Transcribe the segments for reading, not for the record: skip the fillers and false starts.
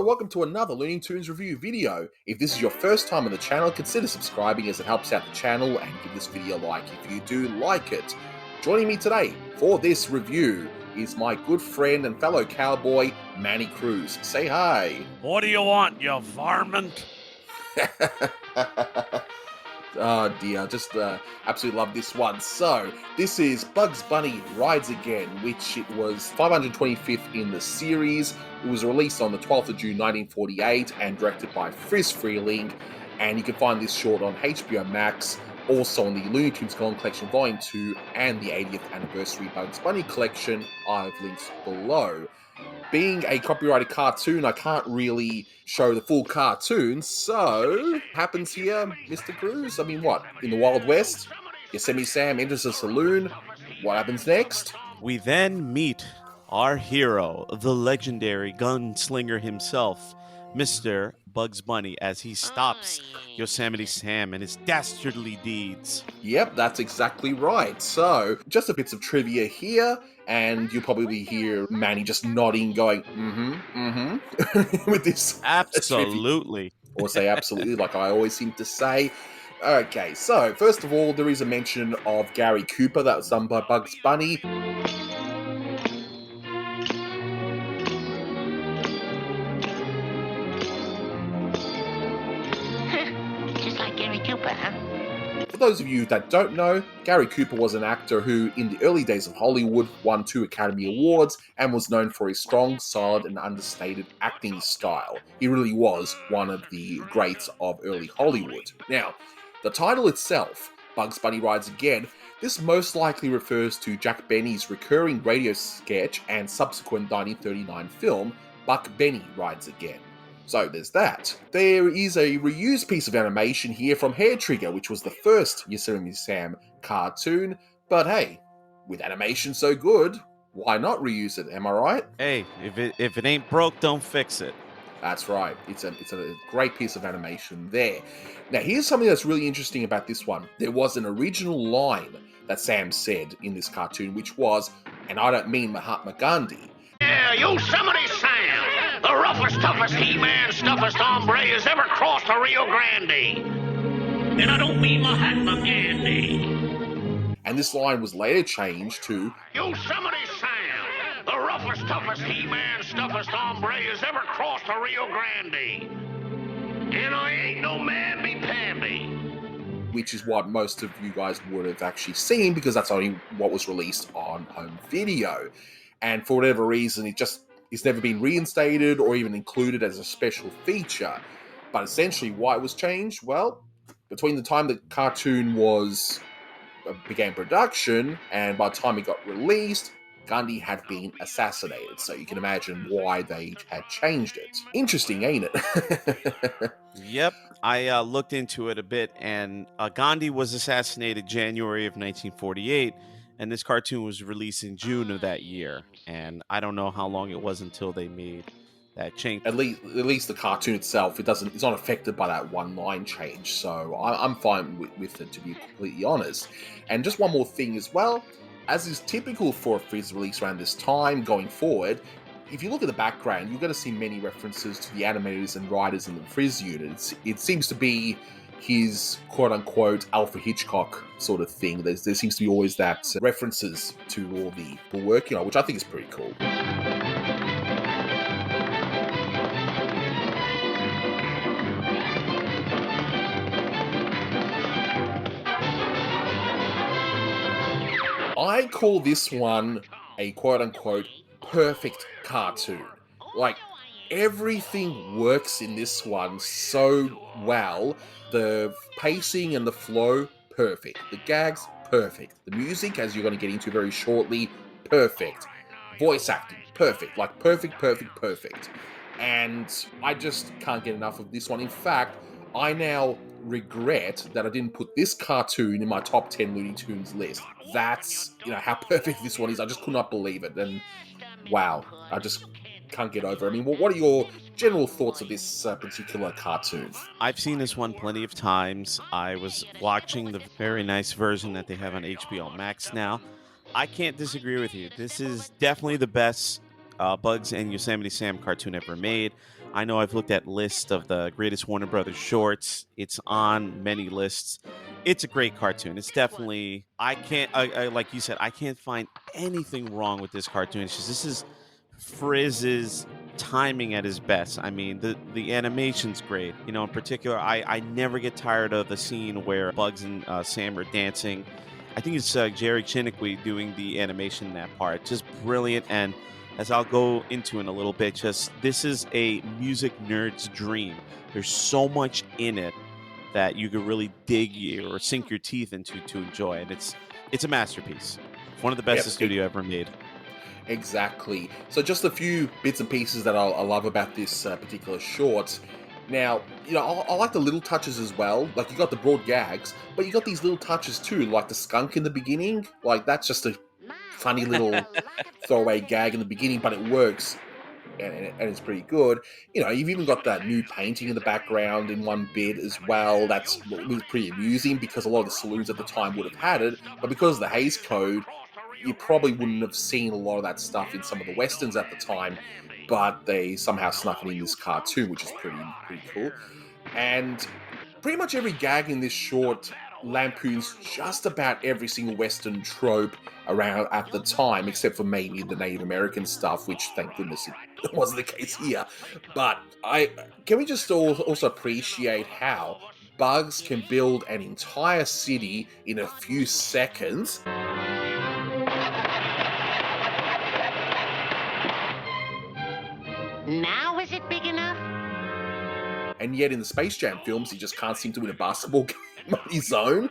welcome to another Looney Tunes review video. If this is your first time on the channel, consider subscribing as it helps out the channel and give this video a like if you do like it. Joining me today for this review is my good friend and fellow cowboy, Manny Cruz. Say hi. What do you want, you varmint? Oh dear, just absolutely love this one. So, this is Bugs Bunny Rides Again, which it was 525th in the series. It was released on the 12th of June 1948 and directed by Friz Freleng. And you can find this short on HBO Max, also on the Looney Tunes Collection Volume 2 and the 80th Anniversary Bugs Bunny Collection. I've linked below. Being a copyrighted cartoon, I can't really show the full cartoon, so happens here, Mr. Cruz? I mean, what? In the Wild West, Yosemite Sam enters a saloon. What happens next? We then meet our hero, the legendary gunslinger himself, Mr. Bugs Bunny, as he stops Yosemite Sam and his dastardly deeds. Yep, that's exactly right. So, just a bits of trivia here, and you'll probably hear Manny just nodding, going, with this. Absolutely. Or say absolutely, like I always seem to say. Okay, so, first of all, there is a mention of Gary Cooper, that was done by Bugs Bunny. For those of you that don't know, Gary Cooper was an actor who, in the early days of Hollywood, won 2 Academy Awards and was known for his strong, silent, and understated acting style. He really was one of the greats of early Hollywood. Now, the title itself, Bugs Bunny Rides Again, this most likely refers to Jack Benny's recurring radio sketch and subsequent 1939 film, Buck Benny Rides Again. So there's that. There is a reused piece of animation here from Hair Trigger, which was the first Yosemite Sam cartoon. But hey, with animation so good, why not reuse it? Am I right? Hey, if it ain't broke, don't fix it. That's right. It's a great piece of animation there. Now here's something that's really interesting about this one. There was an original line that Sam said in this cartoon, which was, and I don't mean Mahatma Gandhi. Yeah, Yosemite Sam, the roughest, toughest He-Man, stuffest hombre has ever crossed the Rio Grande. And I don't mean Mahatma Gandhi. And this line was later changed to Yosemite Sam, the roughest, toughest He-Man, stuffest hombre has ever crossed the Rio Grande. And I ain't no mamby-pamby. Which is what most of you guys would have actually seen, because that's only what was released on home video. And for whatever reason, it's never been reinstated or even included as a special feature. But essentially, why it was changed? Well, between the time the cartoon began production and by the time it got released, Gandhi had been assassinated. So you can imagine why they had changed it. Interesting, ain't it? Yep, I looked into it a bit, and Gandhi was assassinated January of 1948. And this cartoon was released in June of that year. And I don't know how long it was until they made that change. At least the cartoon itself, it's not affected by that one line change. So I'm fine with it, to be completely honest. And just one more thing as well. As is typical for a Friz release around this time going forward, if you look at the background, you're going to see many references to the animators and writers in the Friz unit. It seems to be his quote-unquote Alfred Hitchcock sort of thing. There seems to be always that references to all the people working on, which I think is pretty cool. I call this one a quote-unquote perfect cartoon. Like, everything works in this one so well. The pacing and the flow, perfect. The gags, perfect. The music, as you're going to get into very shortly, perfect. Voice acting, perfect. Like, perfect. And I just can't get enough of this one. In fact, I now regret that I didn't put this cartoon in my top 10 Looney Tunes list. That's, how perfect this one is. I just could not believe it. And wow, I just can't get over. I mean, what are your general thoughts of this particular cartoon? I've seen this one plenty of times. I was watching the very nice version that they have on HBO Max now. I can't disagree with you. This is definitely the best Bugs and Yosemite Sam cartoon ever made. I know I've looked at lists of the greatest Warner Brothers shorts. It's on many lists. It's a great cartoon. It's definitely like you said, I can't find anything wrong with this cartoon. It's just this is Friz's timing at his best. I mean, the animation's great. You know, in particular, I never get tired of the scene where Bugs and Sam are dancing. I think it's Jerry Chiniquy doing the animation in that part. Just brilliant. And as I'll go into in a little bit, just this is a music nerd's dream. There's so much in it that you could really dig or sink your teeth into to enjoy. And it's a masterpiece. One of the best the studio ever made. Exactly. So just a few bits and pieces that I love about this particular short. Now, you know, I like the little touches as well. Like, you got the broad gags, but you got these little touches too, like the skunk in the beginning. Like, that's just a funny little throwaway gag in the beginning, but it works, and it's pretty good. You know, you've even got that new painting in the background in one bit as well. That's was pretty amusing because a lot of the saloons at the time would have had it, but because of the Hays Code, you probably wouldn't have seen a lot of that stuff in some of the westerns at the time, but they somehow snuck it in this cartoon, which is pretty cool. And pretty much every gag in this short lampoons just about every single western trope around at the time, except for maybe the Native American stuff, which thank goodness it wasn't the case here. But can we just also appreciate how Bugs can build an entire city in a few seconds? Now is it big enough? And yet in the Space Jam films, he just can't seem to win a basketball game on his own.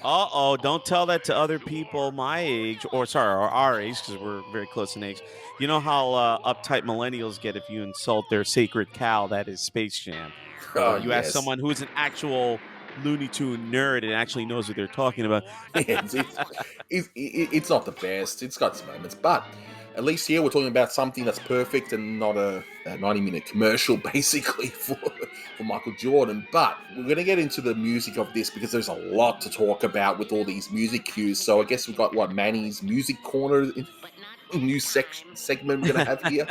Uh-oh, don't tell that to other people my age, or our age, because we're very close in age. You know how uptight millennials get if you insult their sacred cow, that is Space Jam. Or you ask someone who's an actual Looney Tune nerd and actually knows what they're talking about. It's not the best. It's got its moments, but at least here we're talking about something that's perfect and not a 90-minute commercial, basically, for Michael Jordan. But we're going to get into the music of this because there's a lot to talk about with all these music cues. So I guess we've got, Manny's Music Corner, new segment we're going to have here.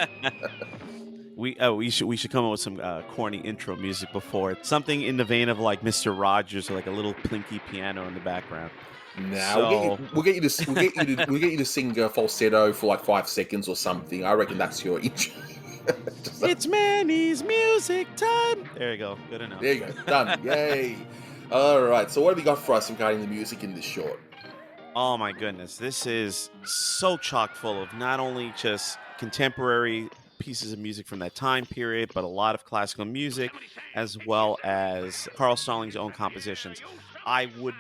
We should come up with some corny intro music before. Something in the vein of like Mr. Rogers, or like a little plinky piano in the background. Nah, we'll get you to sing falsetto for like 5 seconds or something. I reckon that's your intro. It's Manny's music time. There you go. Good enough. There you go. Done. Yay. All right. So what have you got for us regarding the music in this short? Oh my goodness, this is so chock full of not only just contemporary pieces of music from that time period, but a lot of classical music, as well as Carl Stalling's own compositions. I would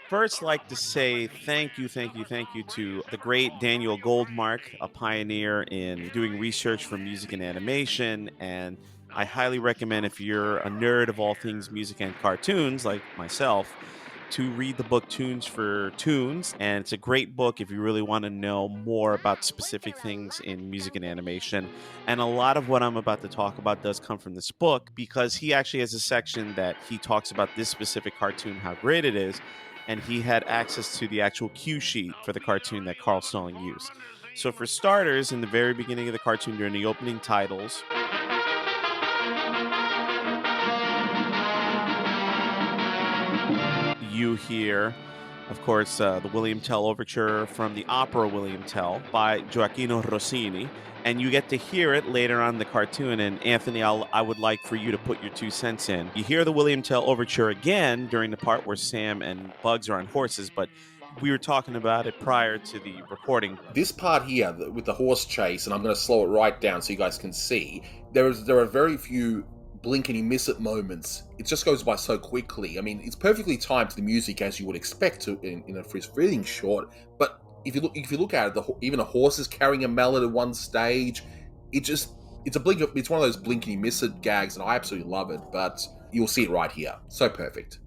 first like to say thank you to the great Daniel Goldmark, a pioneer in doing research for music and animation. And I highly recommend, if you're a nerd of all things music and cartoons like myself, to read the book Tunes for Tunes. And it's a great book if you really want to know more about specific things in music and animation. And a lot of what I'm about to talk about does come from this book, because he actually has a section that he talks about this specific cartoon, how great it is. And he had access to the actual cue sheet for the cartoon that Carl Stalling used. So for starters, in the very beginning of the cartoon, during the opening titles, you hear, of course, the William Tell Overture from the opera William Tell by Gioacchino Rossini, and you get to hear it later on in the cartoon. And Anthony, I would like for you to put your 2 cents in. You hear the William Tell Overture again during the part where Sam and Bugs are on horses, but we were talking about it prior to the recording. This part here with the horse chase, and I'm going to slow it right down so you guys can see, there are very few blink and you miss it moments. It just goes by so quickly. I mean, it's perfectly timed to the music, as you would expect to in a Friz Freleng short. But if you look at it, even a horse is carrying a mallet at one stage. It's a blink. It's one of those blink and you miss it gags, and I absolutely love it. But you'll see it right here. So perfect.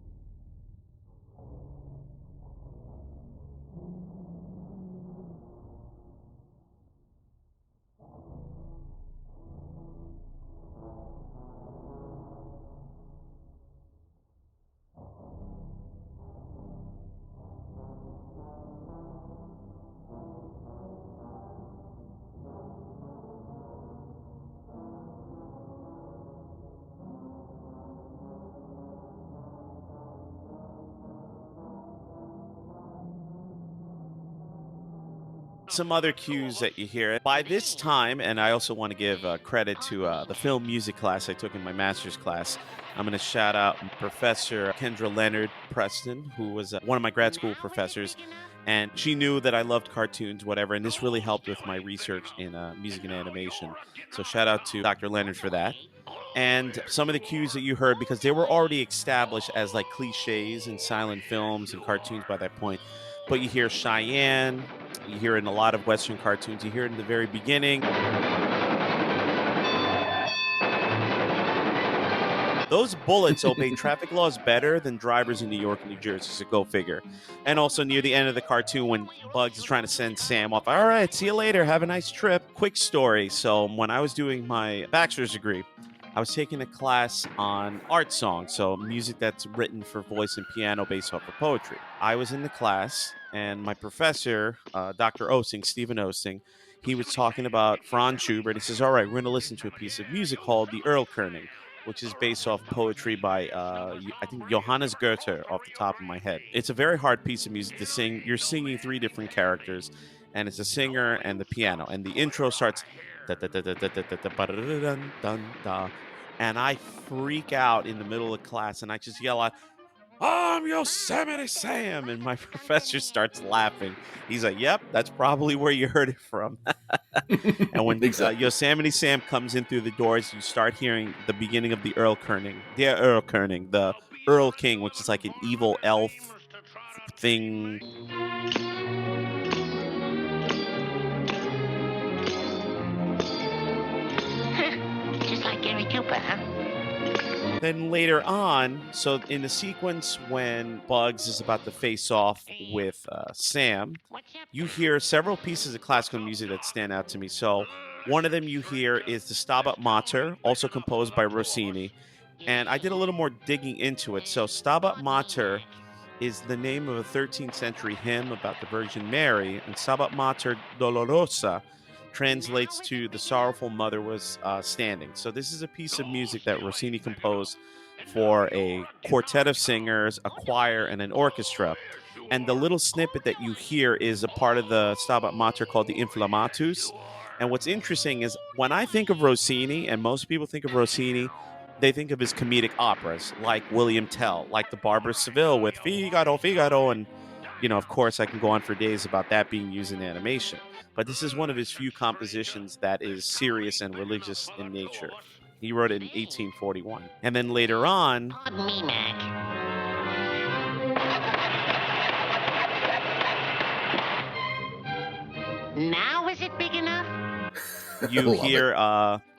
Some other cues that you hear. By this time, and I also want to give credit to the film music class I took in my master's class. I'm going to shout out Professor Kendra Leonard Preston, who was one of my grad school professors. And she knew that I loved cartoons, whatever, and this really helped with my research in music and animation. So shout out to Dr. Leonard for that. And some of the cues that you heard, because they were already established as like cliches in silent films and cartoons by that point. But you hear Cheyenne, you hear it in a lot of Western cartoons, you hear it in the very beginning. Those bullets obey traffic laws better than drivers in New York and New Jersey, so go figure. And also near the end of the cartoon when Bugs is trying to send Sam off, all right, see you later, have a nice trip. Quick story. So when I was doing my bachelor's degree, I was taking a class on art songs, so music that's written for voice and piano based off of poetry. I was in the class, and my professor, Dr. Osing, Stephen Osing, he was talking about Franz Schubert. He says, all right, we're going to listen to a piece of music called the Erlkönig, which is based off poetry by, I think, Johannes Goethe, off the top of my head. It's a very hard piece of music to sing. You're singing three different characters, and it's a singer and the piano. And the intro starts, and I freak out in the middle of class, and I just yell out, I'm Yosemite Sam, and my professor starts laughing. He's like, yep, that's probably where you heard it from. And when Exactly. Yosemite Sam comes in through the doors, you start hearing the beginning of the Erlkönig, the Earl King, which is like an evil elf thing. Just like Gary Cooper, huh? Then later on, so in the sequence when Bugs is about to face off with Sam, you hear several pieces of classical music that stand out to me. So one of them you hear is the Stabat Mater, also composed by Rossini. And I did a little more digging into it. So Stabat Mater is the name of a 13th century hymn about the Virgin Mary, and Stabat Mater Dolorosa translates to the sorrowful mother was standing. So this is a piece of music that Rossini composed for a quartet of singers, a choir, and an orchestra. And the little snippet that you hear is a part of the Stabat Mater called the Inflammatus. And what's interesting is when I think of Rossini, and most people think of Rossini, they think of his comedic operas like William Tell, like The Barber of Seville with Figaro, Figaro, and of course I can go on for days about that being used in animation. But this is one of his few compositions that is serious and religious in nature. He wrote it in 1841. And then later on, Pardon me, Mac. Now is it big enough? you Love hear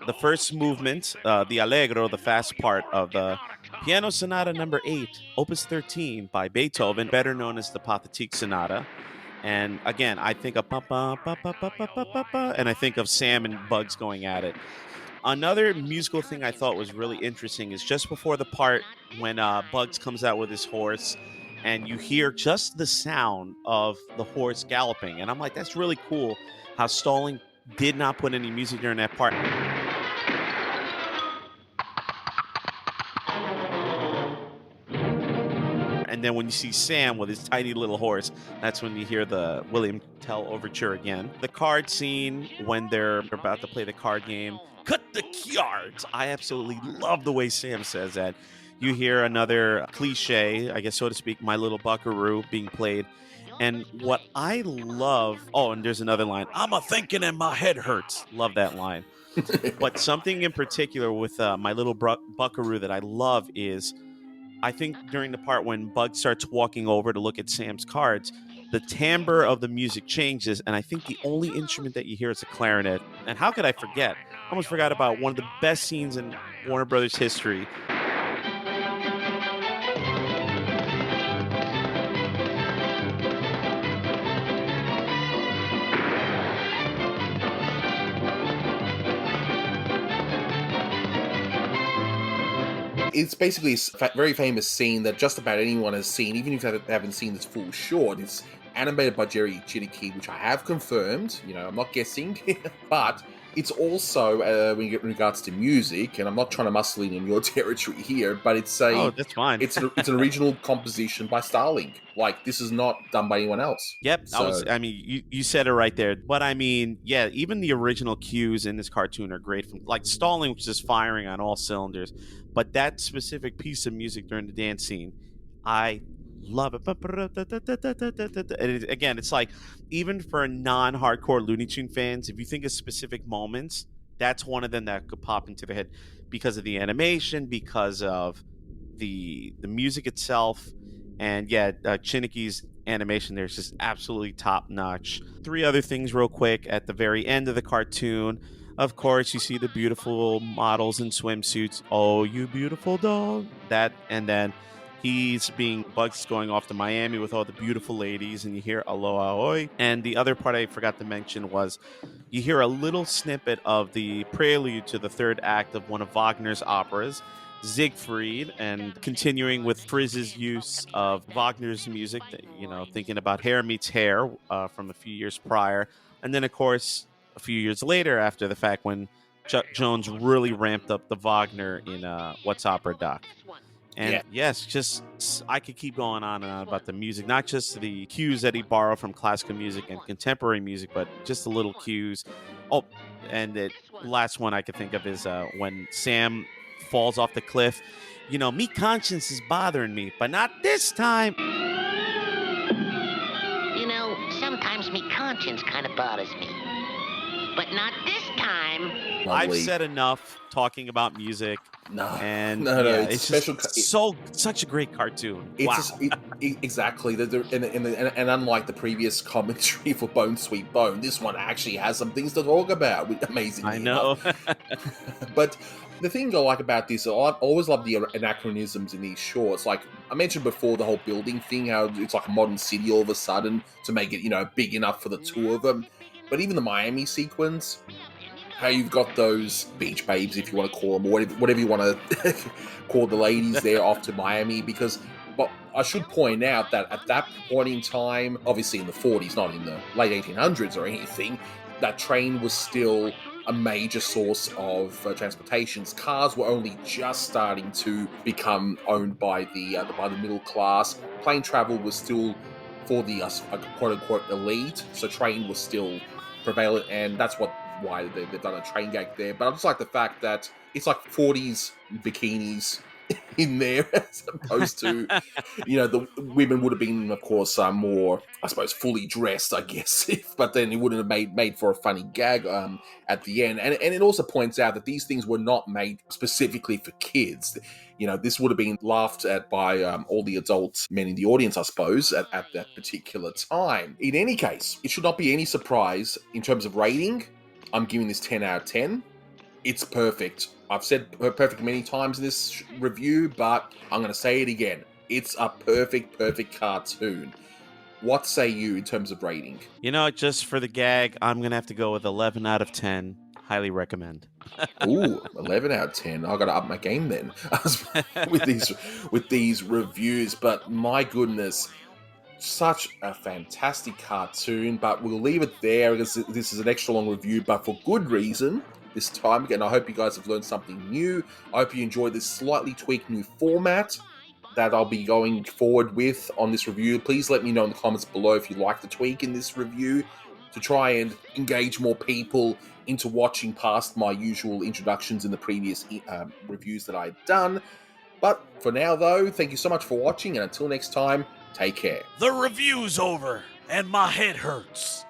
the first movement, the Allegro, the fast part of the Piano Sonata number 8, Opus 13 by Beethoven, better known as the Pathetique Sonata. And again, I think of and I think of Sam and Bugs going at it. Another musical thing I thought was really interesting is just before the part when Bugs comes out with his horse, and you hear just the sound of the horse galloping. And I'm like, that's really cool how Stalling did not put any music during that part. And then when you see Sam with his tiny little horse, that's when you hear the William Tell overture again. The card scene when they're about to play the card game. Cut the cards. I absolutely love the way Sam says that. You hear another cliche, I guess so to speak, My Little Buckaroo being played. And what I love, and there's another line, I'm a thinking and my head hurts. Love that line. But something in particular with My Little Buckaroo that I love is, I think during the part when Bug starts walking over to look at Sam's cards, the timbre of the music changes, and I think the only instrument that you hear is a clarinet. And how could I forget? I almost forgot about one of the best scenes in Warner Brothers history. It's basically a very famous scene that just about anyone has seen, even if they haven't seen this full short. It's animated by Jerry Chinicki, which I have confirmed. I'm not guessing. But It's also, when you get in regards to music, and I'm not trying to muscle in your territory here, but Oh, that's fine. it's an original composition by Starling. Like, this is not done by anyone else. Yep, So, I mean, you said it right there. But I mean, yeah, even the original cues in this cartoon are great. From like Stalling, which is firing on all cylinders, but that specific piece of music during the dance scene, I love it. And again, it's like even for non-hardcore Looney Tune fans, if you think of specific moments, that's one of them that could pop into the head because of the animation, because of the music itself, and yeah, Chiniki's animation there's just absolutely top notch. Three other things real quick at the very end of the cartoon. Of course, you see the beautiful models in swimsuits. Oh, you beautiful dog. That, and then Bugs going off to Miami with all the beautiful ladies, and you hear Aloha Oi. And the other part I forgot to mention was you hear a little snippet of the prelude to the third act of one of Wagner's operas, Siegfried, and continuing with Friz's use of Wagner's music, thinking about Hair Meets Hair from a few years prior. And then, of course, a few years later after the fact when Chuck Jones really ramped up the Wagner in What's Opera Doc. And yes, just I could keep going on and on about the music, not just the cues that he borrowed from classical music and contemporary music, but just the little cues. Oh, and the last one I could think of is when Sam falls off the cliff. Me conscience is bothering me, but not this time. Sometimes me conscience kind of bothers me. But not this time. lovely. I've said enough talking about music. No, And no, yeah, it's special. such a great cartoon. It's Wow. exactly. And unlike the previous commentary for Bone Sweet Bone, this one actually has some things to talk about. Amazingly I know. But the thing I like about this, I always love the anachronisms in these shorts. Like I mentioned before, the whole building thing, how it's like a modern city all of a sudden to make it, big enough for the two of them. But even the Miami sequence, how you've got those beach babes, if you want to call them, or whatever you want to call the ladies there off to Miami. But I should point out that at that point in time, obviously in the 40s, not in the late 1800s or anything, that train was still a major source of transportation. Cars were only just starting to become owned by the middle class. Plane travel was still for the quote-unquote elite, so train was still prevalent, and that's why they've done a train gag there. But I just like the fact that it's like 40s bikinis in there, as opposed to, the women would have been, of course, more, I suppose, fully dressed, I guess, but then it wouldn't have made for a funny gag at the end. And it also points out that these things were not made specifically for kids. This would have been laughed at by all the adult men in the audience, I suppose, at that particular time. In any case, it should not be any surprise in terms of rating. I'm giving this 10 out of 10. It's perfect. I've said perfect many times in this review, but I'm going to say it again. It's a perfect cartoon. What say you in terms of rating? Just for the gag, I'm going to have to go with 11 out of 10. Highly recommend. Ooh, 11 out of 10. I got to up my game then with these reviews. But my goodness, such a fantastic cartoon. But we'll leave it there because this is an extra long review, but for good reason. This time again, I hope you guys have learned something new. I hope you enjoyed this slightly tweaked new format that I'll be going forward with on this review. Please let me know in the comments below if you like the tweak in this review to try and engage more people into watching past my usual introductions in the previous reviews that I've done. But for now, though, thank you so much for watching, and until next time, take care. The review's over, and my head hurts.